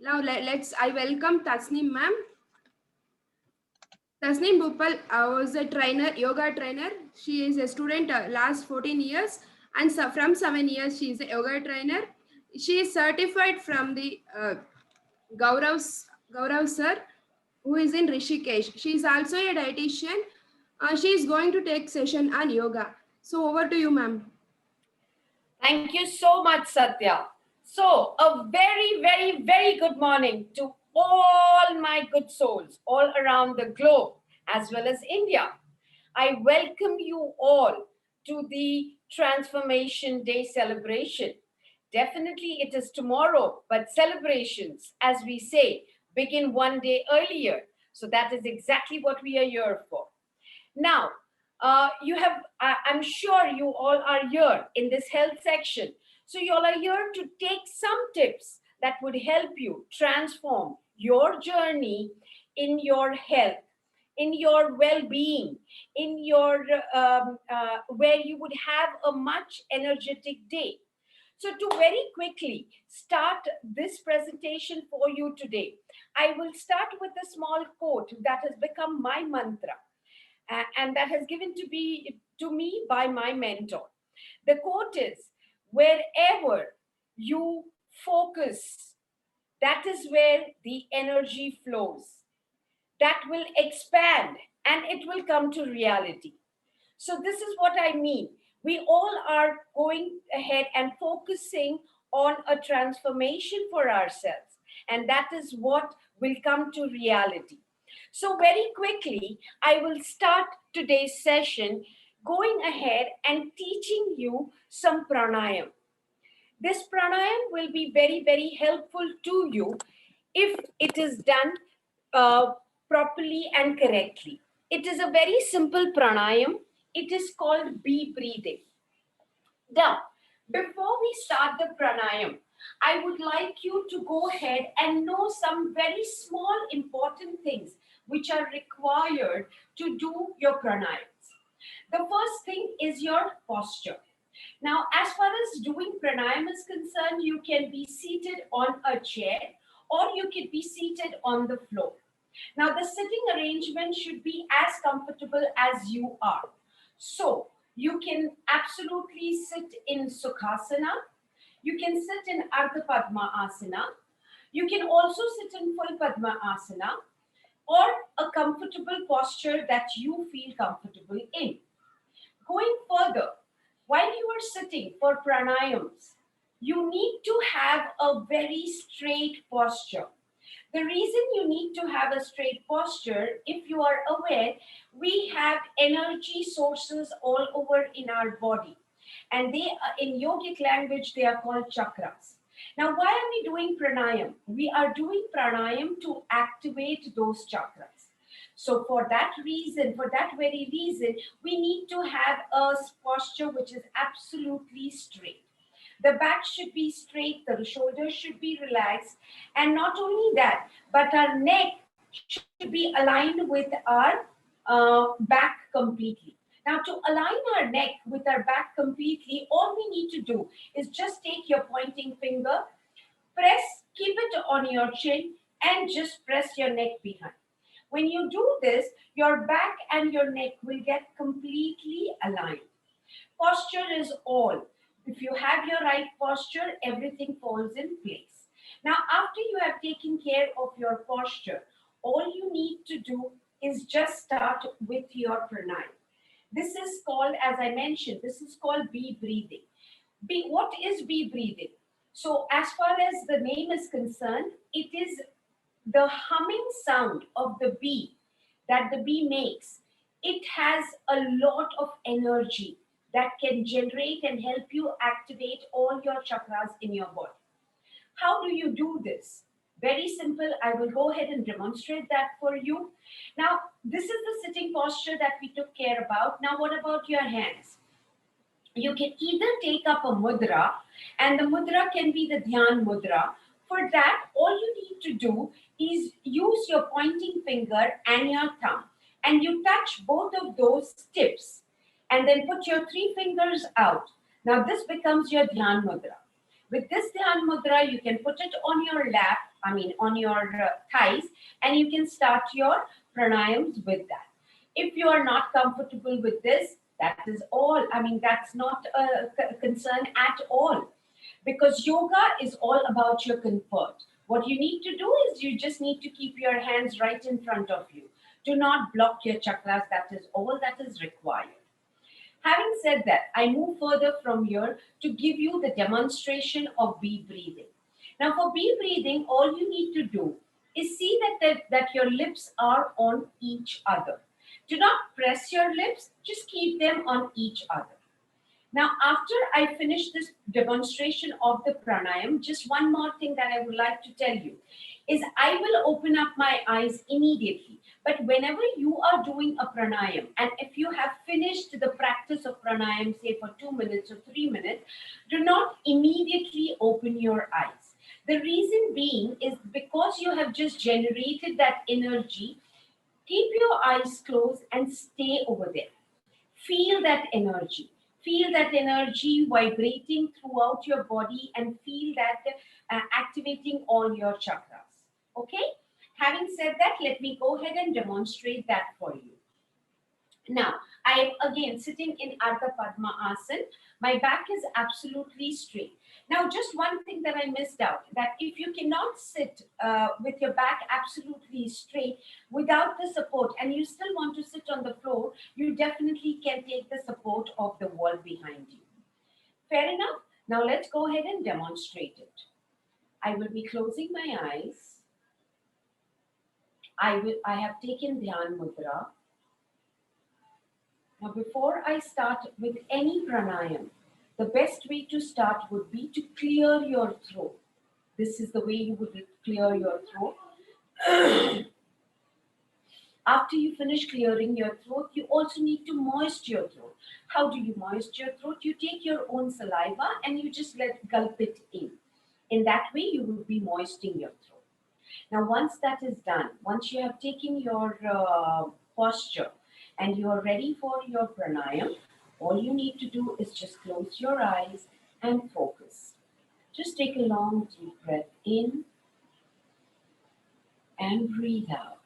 Now I welcome Tasneem ma'am. Tasneem Bhopal was a trainer, yoga trainer. She is a student last 14 years, and from 7 years she is a yoga trainer. She is certified from the Gaurav sir, who is in Rishikesh. She is also a dietitian. She is going to take session on yoga. So over to you, ma'am. Thank you so much, Satya. So, a very, very, very good morning to all my good souls all around the globe as well as India. I welcome you all to the Transformation Day celebration. Definitely it is tomorrow, but celebrations, as we say, begin one day earlier. So that is exactly what we are here for. Now, I'm sure you all are here in this health section. So you all are here to take some tips that would help you transform your journey in your health, in your well-being, in your where you would have a much energetic day. So to very quickly start this presentation for you today, I will start with a small quote that has become my mantra, and that has given to me by my mentor. The quote is, wherever you focus, that is where the energy flows. That will expand and it will come to reality. So this is what I mean. We all are going ahead and focusing on a transformation for ourselves, and that is what will come to reality. So very quickly, I will start today's session going ahead and teaching you some pranayam. This pranayam will be very, very helpful to you if it is done properly and correctly. It is a very simple pranayam. It is called bee breathing. Now, before we start the pranayam, I would like you to go ahead and know some very small important things which are required to do your pranayams. The first thing is your posture. Now, as far as doing pranayam is concerned, you can be seated on a chair or you can be seated on the floor. Now, the sitting arrangement should be as comfortable as you are. So, you can absolutely sit in Sukhasana. You can sit in Ardha Padma Asana. You can also sit in Full Padma Asana, or a comfortable posture that you feel comfortable in. Going further, while you are sitting for pranayams, you need to have a very straight posture. The reason you need to have a straight posture, if you are aware, we have energy sources all over in our body. And they, in yogic language, they are called chakras. Now, why are we doing pranayam? We are doing pranayam to activate those chakras. So for that reason, for that very reason, we need to have a posture which is absolutely straight. The back should be straight, the shoulders should be relaxed, and not only that, but our neck should be aligned with our back completely. Now, to align our neck with our back completely, all we need to do is just take your pointing finger, keep it on your chin, and just press your neck behind. When you do this, your back and your neck will get completely aligned. Posture is all. If you have your right posture, everything falls in place. Now, after you have taken care of your posture, all you need to do is just start with your pranayam. This is called, as I mentioned, this is called bee breathing. What is bee breathing? So, as far as the name is concerned, it is the humming sound of the bee that the bee makes. It has a lot of energy that can generate and help you activate all your chakras in your body. How do you do this? Very simple. I will go ahead and demonstrate that for you. Now, this is the sitting posture that we took care about. Now, what about your hands? You can either take up a mudra, and the mudra can be the dhyan mudra. For that, all you need to do is use your pointing finger and your thumb, and you touch both of those tips, and then put your three fingers out. Now, this becomes your dhyan mudra. With this dhyan mudra, you can put it on your lap, on your thighs, and you can start your pranayams with that. If you are not comfortable with this, that is all. That's not a concern at all, because yoga is all about your comfort. What you need to do is you just need to keep your hands right in front of you. Do not block your chakras. That is all that is required. Having said that, I move further from here to give you the demonstration of bee breathing. Now, for bee breathing, all you need to do is see that your lips are on each other. Do not press your lips, just keep them on each other. Now, after I finish this demonstration of the pranayam, just one more thing that I would like to tell you is I will open up my eyes immediately. But whenever you are doing a pranayam, and if you have finished the practice of pranayam, say for 2 minutes or 3 minutes, do not immediately open your eyes. The reason being is because you have just generated that energy, keep your eyes closed and stay over there. Feel that energy. Feel that energy vibrating throughout your body, and feel that activating all your chakras. Okay? Having said that, let me go ahead and demonstrate that for you. Now, I am again sitting in Ardha Padma Asana. My back is absolutely straight. Now, just one thing that I missed out, that if you cannot sit with your back absolutely straight without the support, and you still want to sit on the floor, you definitely can take the support of the wall behind you. Fair enough? Now, let's go ahead and demonstrate it. I will be closing my eyes. I have taken Dhyan Mudra. Now, before I start with any pranayam, the best way to start would be to clear your throat. This is the way you would clear your throat. After you finish clearing your throat, you also need to moist your throat. How do you moist your throat? You take your own saliva and you just gulp it in. In that way, you will be moistening your throat. Now, once that is done, once you have taken your posture and you are ready for your pranayam, all you need to do is just close your eyes and focus. Just take a long deep breath in and breathe out.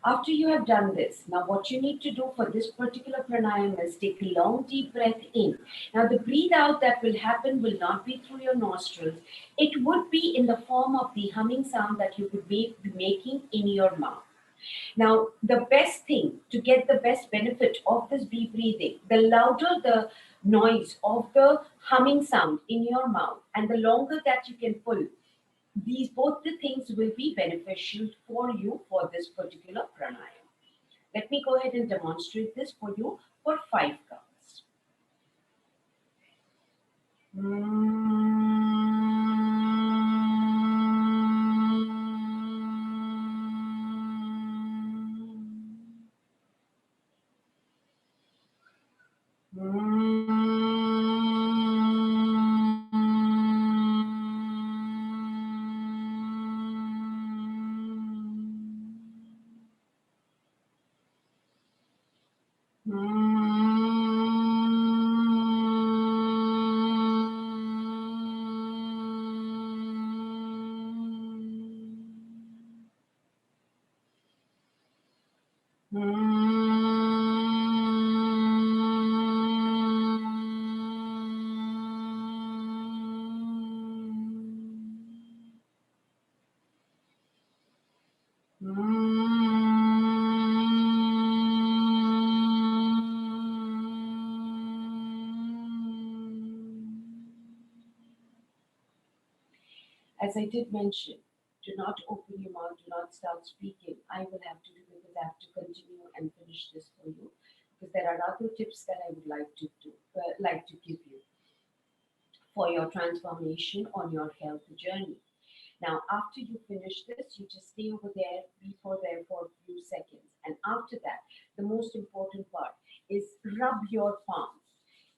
After you have done this, now what you need to do for this particular pranayam is take a long deep breath in. Now the breathe out that will happen will not be through your nostrils. It would be in the form of the humming sound that you would be making in your mouth. Now, the best thing to get the best benefit of this deep breathing, the louder the noise of the humming sound in your mouth, and the longer that you can pull, these both the things will be beneficial for you for this particular pranayam. Let me go ahead and demonstrate this for you for 5 counts. As I did mention, do not open your mouth, do not start speaking. I will have to do because I have to continue and finish this for you, because there are other tips that I would like to give you for your transformation on your health journey. Now, after you finish this, you just stay over there, be for there for a few seconds. And after that, the most important part is rub your palms.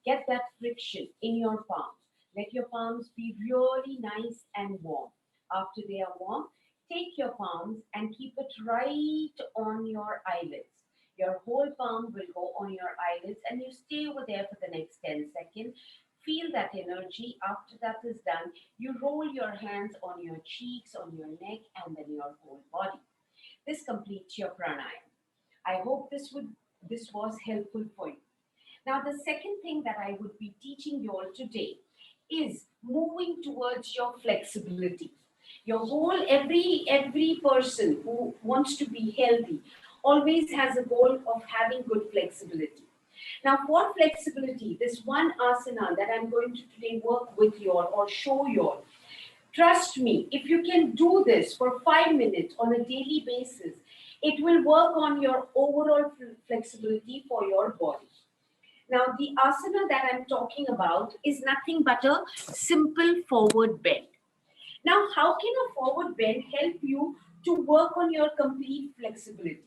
Get that friction in your palms. Let your palms be really nice and warm. After they are warm, take your palms and keep it right on your eyelids. Your whole palm will go on your eyelids and you stay over there for the next 10 seconds. Feel that energy. After that is done, you roll your hands on your cheeks, on your neck, and then your whole body. This completes your pranayama. I hope this was helpful for you. Now, the second thing that I would be teaching you all today is moving towards your flexibility. Your whole every person who wants to be healthy always has a goal of having good flexibility. Now, for flexibility, this one asana that I'm going to today work with you all or show you all. Trust me, if you can do this for 5 minutes on a daily basis, it will work on your overall flexibility for your body. Now, the asana that I'm talking about is nothing but a simple forward bend. Now, how can a forward bend help you to work on your complete flexibility?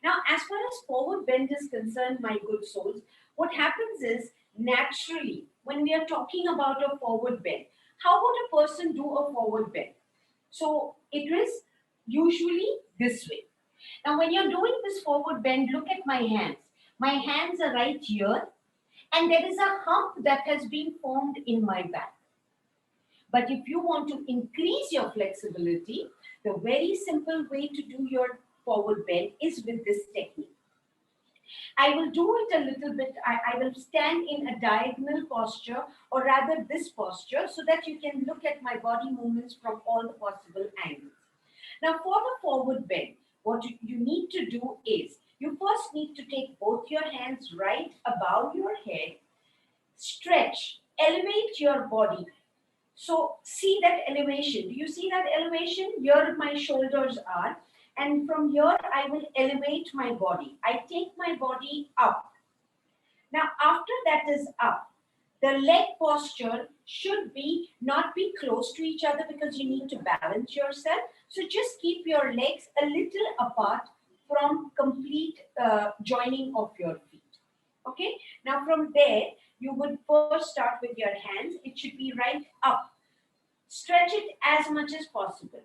Now, as far as forward bend is concerned, my good souls, what happens is naturally when we are talking about a forward bend, how would a person do a forward bend? So, it is usually this way. Now, when you're doing this forward bend, look at my hands. My hands are right here, and there is a hump that has been formed in my back. But if you want to increase your flexibility, the very simple way to do your forward bend is with this technique. I will do it a little bit. I will stand in a diagonal posture, or rather this posture, so that you can look at my body movements from all the possible angles. Now, for the forward bend, what you need to do is you first need to take both your hands right above your head, stretch, elevate your body. So, see that elevation. Do you see that elevation? Here, my shoulders are, and from here, I will elevate my body. I take my body up. Now, after that is up, the leg posture should be not be close to each other because you need to balance yourself. So just keep your legs a little apart from complete joining of your feet. Okay. Now from there, you would first start with your hands. It should be right up. Stretch it as much as possible.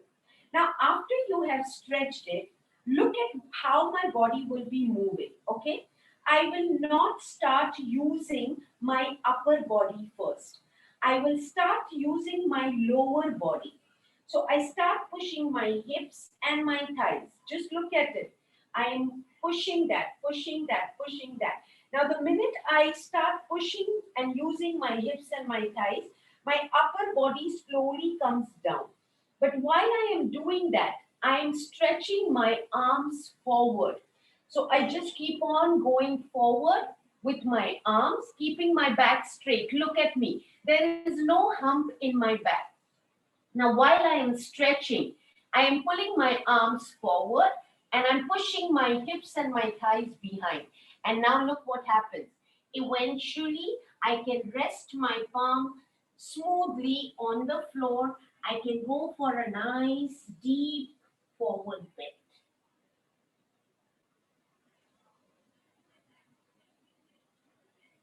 Now, after you have stretched it, look at how my body will be moving. Okay. I will not start using my upper body first. I will start using my lower body. So I start pushing my hips and my thighs. Just look at it. I am pushing that, pushing that, pushing that. Now, the minute I start pushing and using my hips and my thighs, my upper body slowly comes down. But while I am doing that, I am stretching my arms forward. So I just keep on going forward with my arms, keeping my back straight. Look at me. There is no hump in my back. Now, while I am stretching, I am pulling my arms forward and I'm pushing my hips and my thighs behind. And now look what happens. Eventually, I can rest my palm smoothly on the floor. I can go for a nice deep forward bend.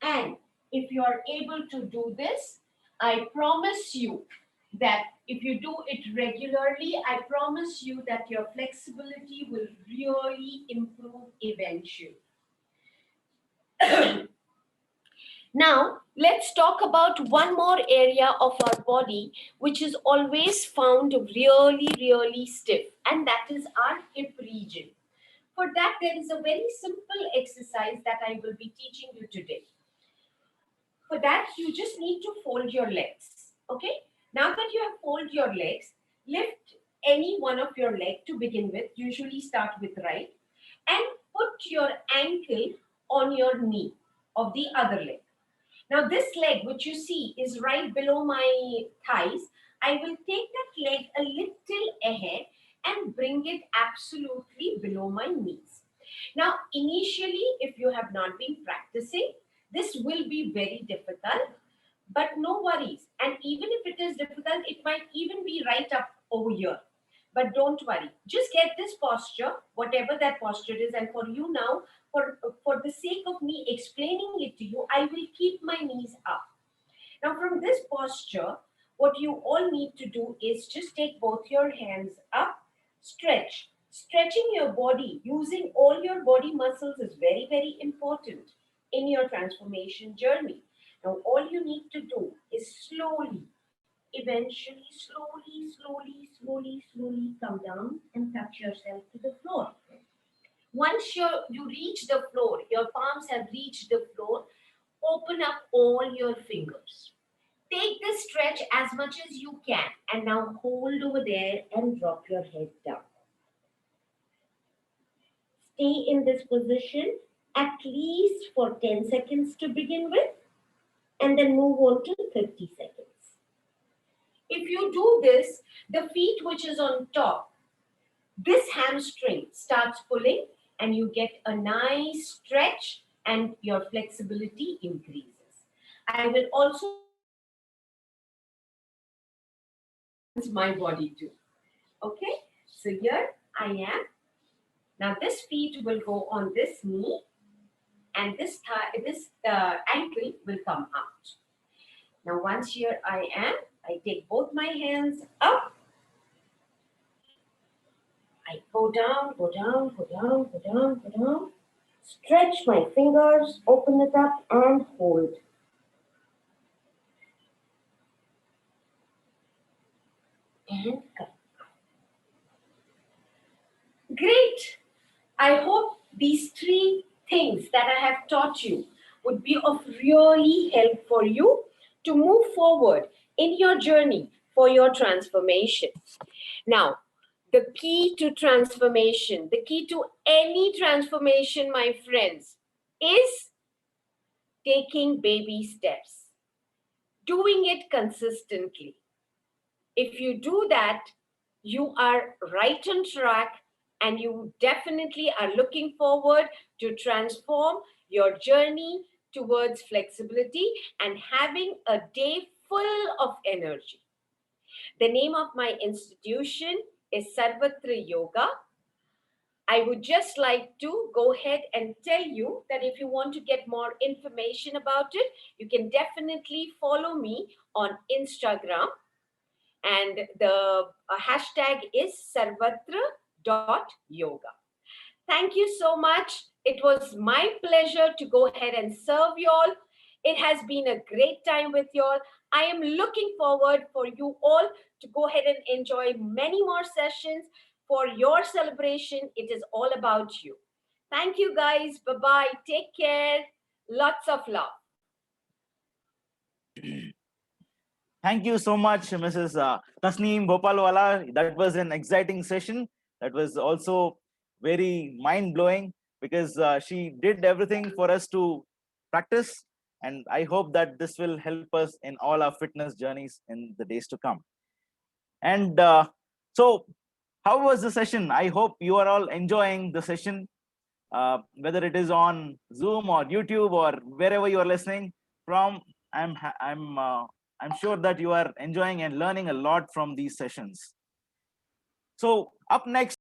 And if you are able to do this, I promise you that if you do it regularly, I promise you that your flexibility will really improve eventually. Now, let's talk about one more area of our body which is always found really, really stiff, and that is our hip region. For that, there is a very simple exercise that I will be teaching you today. For that, you just need to fold your legs. Okay? Now that you have folded your legs, lift any one of your leg to begin with. Usually start with right. And put your ankle on your knee of the other leg. Now this leg, which you see is right below my thighs, I will take that leg a little ahead and bring it absolutely below my knees. Now, initially, if you have not been practicing, this will be very difficult, but no worries. And even if it is difficult, it might even be right up over here. But don't worry. Just get this posture, whatever that posture is. And for you now, for the sake of me explaining it to you, I will keep my knees up. Now, from this posture, what you all need to do is just take both your hands up, stretch. Stretching your body, using all your body muscles is very, very important in your transformation journey. Now, all you need to do is slowly, eventually, slowly come down and touch yourself to the floor. Once you reach the floor, your palms have reached the floor, open up all your fingers. Take this stretch as much as you can and now hold over there and drop your head down. Stay in this position at least for 10 seconds to begin with and then move on to 30 seconds. If you do this, the feet which is on top, this hamstring starts pulling and you get a nice stretch and your flexibility increases. I will also my body too. Okay, so here I am. Now this feet will go on this knee and this ankle will come out. Now once here I am, I take both my hands up. I go down, go down, go down, go down, go down. Stretch my fingers, open it up and hold. And come. Great. I hope these three things that I have taught you would be of really help for you to move forward in your journey for your transformation. Now, the key to transformation, the key to any transformation, my friends, is taking baby steps, doing it consistently. If you do that, you are right on track and you definitely are looking forward to transform your journey towards flexibility and having a day full of energy. The name of my institution is Sarvatra Yoga. I would just like to go ahead and tell you that if you want to get more information about it, you can definitely follow me on Instagram. And the hashtag is sarvatra.yoga. Thank you so much. It was my pleasure to go ahead and serve you all. It has been a great time with you all. I am looking forward for you all to go ahead and enjoy many more sessions for your celebration. It is all about you. Thank you guys. Bye-bye. Take care. Lots of love. Thank you so much, Mrs. Tasneem Bhopalwala. That was an exciting session. That was also very mind-blowing because she did everything for us to practice. And I hope that this will help us in all our fitness journeys in the days to come. And so, how was the session? I hope you are all enjoying the session, whether it is on Zoom or YouTube or wherever you are listening from. I'm sure that you are enjoying and learning a lot from these sessions. So up next,